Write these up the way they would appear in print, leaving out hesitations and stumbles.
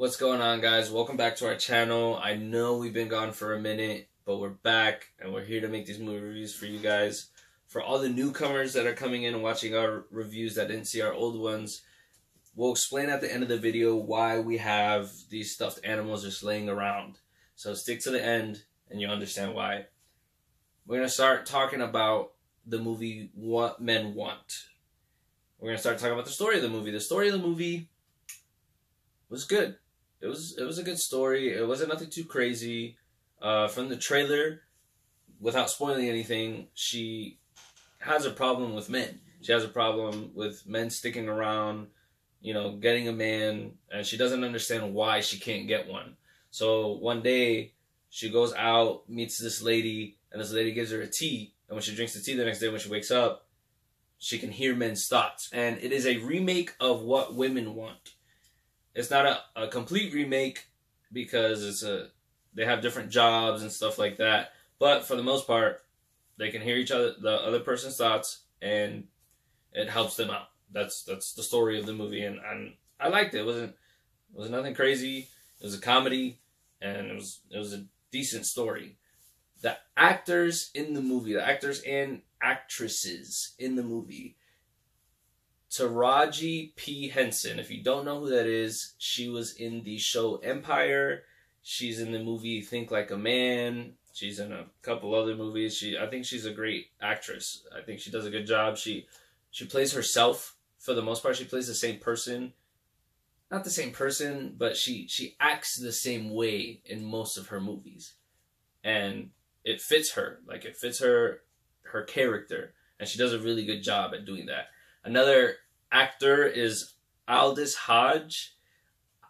What's going on, guys? Welcome back to our channel. I know we've been gone for a minute, but we're back and we're here to make these movie reviews for you guys. For all the newcomers that are coming in and watching our reviews that didn't see our old ones, we'll explain at the end of the video why we have these stuffed animals just laying around. So stick to the end and you'll understand why. We're going to start talking about the movie What Men Want. We're going to start talking about the story of the movie. The story of the movie was good. It was a good story. It wasn't nothing too crazy. From the trailer, without spoiling anything, she has a problem with men. She has a problem with men sticking around, getting a man, and she doesn't understand why she can't get one. So one day, she goes out, meets this lady, and this lady gives her a tea. And when she drinks the tea the next day, when she wakes up, she can hear men's thoughts. And it is a remake of What Women Want. It's not a complete remake because they have different jobs and stuff like that. But for the most part, they can hear the other person's thoughts, and it helps them out. That's the story of the movie, and I liked it. It wasn't nothing crazy. It was a comedy, and it was a decent story. The actors in the movie, the actors and actresses in the movie. Taraji P. Henson. If you don't know who that is, she was in the show Empire. She's in the movie Think Like a Man. She's in a couple other movies. I think she's a great actress. I think she does a good job. She plays herself for the most part. She plays the same person. Not the same person, but she acts the same way in most of her movies. And it fits her. Like, it fits her character. And she does a really good job at doing that. Another actor is Aldis Hodge.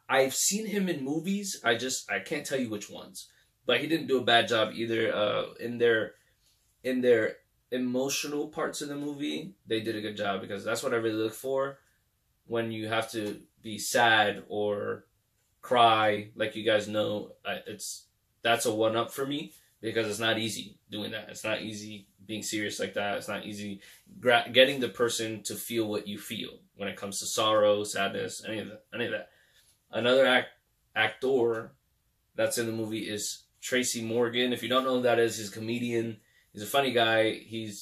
I've seen him in movies. I can't tell you which ones, but he didn't do a bad job either. In their emotional parts of the movie, they did a good job, because that's what I really look for when you have to be sad or cry. Like you guys know, that's a 1-up for me, because it's not easy doing that. It's not easy being serious like that. It's not easy getting the person to feel what you feel when it comes to sorrow, sadness, any of that. Another actor that's in the movie is Tracy Morgan. If you don't know who that is, he's a comedian. He's a funny guy. He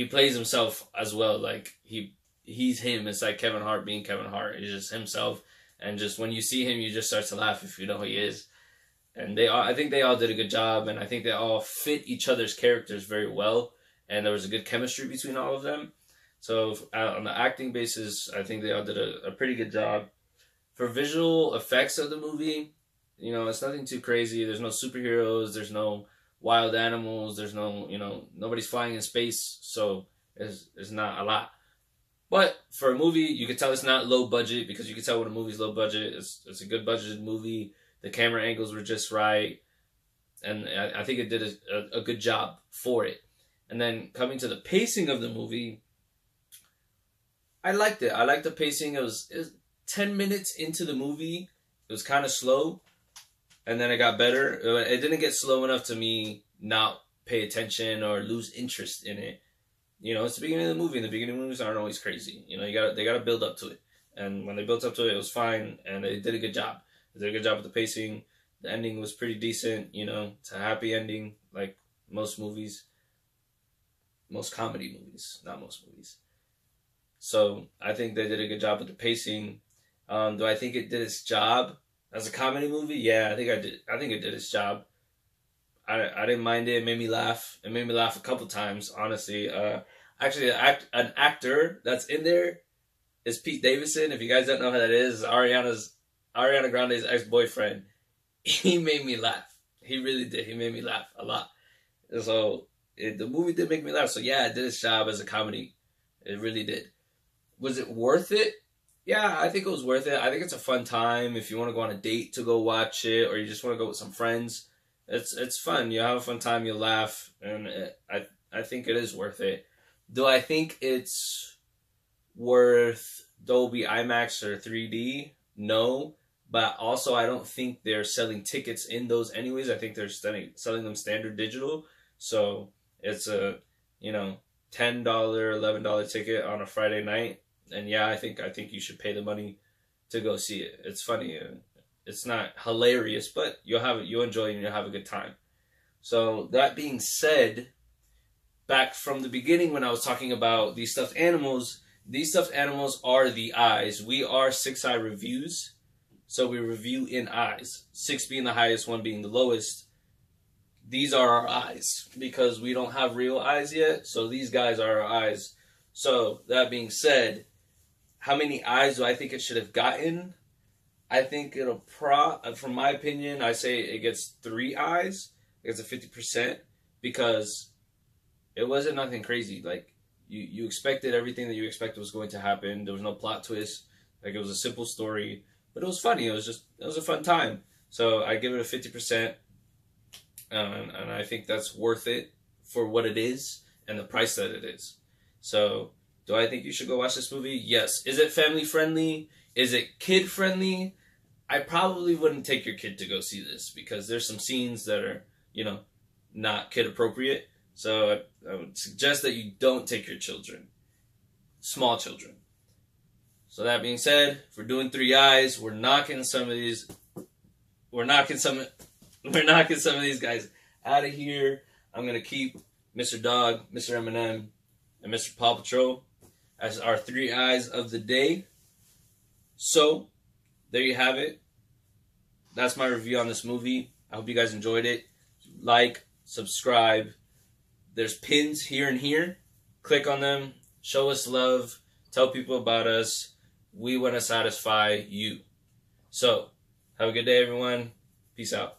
plays himself as well. Like he's him. It's like Kevin Hart being Kevin Hart. He's just himself. And just when you see him, you just start to laugh if you know who he is. And I think they all did a good job, and I think they all fit each other's characters very well, and there was a good chemistry between all of them. So on the acting basis, I think they all did a pretty good job. For visual effects of the movie, it's nothing too crazy. There's no superheroes, there's no wild animals, there's no, nobody's flying in space, so there's not a lot. But for a movie, you can tell it's not low budget, because you can tell when a movie's low budget. It's a good budgeted movie. The camera angles were just right, and I think it did a good job for it. And then coming to the pacing of the movie, I liked it. I liked the pacing. It was 10 minutes into the movie. It was kind of slow, and then it got better. It didn't get slow enough to me not pay attention or lose interest in it. It's the beginning of the movie, and the beginning of movies aren't always crazy. They got to build up to it. And when they built up to it, it was fine, and they did a good job. They did a good job with the pacing. The ending was pretty decent, It's a happy ending, like most movies. Most comedy movies, not most movies. So I think they did a good job with the pacing. Do I think it did its job as a comedy movie? Yeah, I think I did. I think it did its job. I didn't mind it. It made me laugh. It made me laugh a couple times, honestly. Actually, an actor that's in there is Pete Davidson. If you guys don't know who that is, Ariana Grande's ex-boyfriend. He made me laugh. He really did. He made me laugh a lot. So the movie did make me laugh. So yeah, it did its job as a comedy. It really did. Was it worth it? Yeah, I think it was worth it. I think it's a fun time if you want to go on a date to go watch it, or you just want to go with some friends. It's fun. You have a fun time. You laugh, and I think it is worth it. Do I think it's worth Dolby IMAX or 3D? No. But also, I don't think they're selling tickets in those anyways. I think they're selling them standard digital. So it's a, $10, $11 ticket on a Friday night. And yeah, I think you should pay the money to go see it. It's funny. It's not hilarious, but you'll enjoy it and you'll have a good time. So that being said, back from the beginning when I was talking about these stuffed animals are the eyes. We are 6 Eye Reviews, so we review in eyes. 6 being the highest, 1 being the lowest. These are our eyes because we don't have real eyes yet, so these guys are our eyes. So that being said, how many eyes do I think it should have gotten? I think it'll from my opinion, I say it gets 3 eyes. It gets a 50% because it wasn't nothing crazy. Like you expected everything that you expected was going to happen. There was no plot twist. Like it was a simple story, but it was funny. It was a fun time. So I give it a 50%, and I think that's worth it for what it is and the price that it is. So do I think you should go watch this movie? Yes. Is it family friendly? Is it kid friendly? I probably wouldn't take your kid to go see this because there's some scenes that are, not kid appropriate. So I would suggest that you don't take your children, small children. So that being said, if we're doing 3 eyes, we're knocking some of these guys out of here. I'm gonna keep Mr. Dog, Mr. Eminem, and Mr. Paw Patrol as our 3 eyes of the day. So there you have it. That's my review on this movie. I hope you guys enjoyed it. Like, subscribe. There's pins here and here. Click on them. Show us love. Tell people about us. We want to satisfy you. So, have a good day, everyone. Peace out.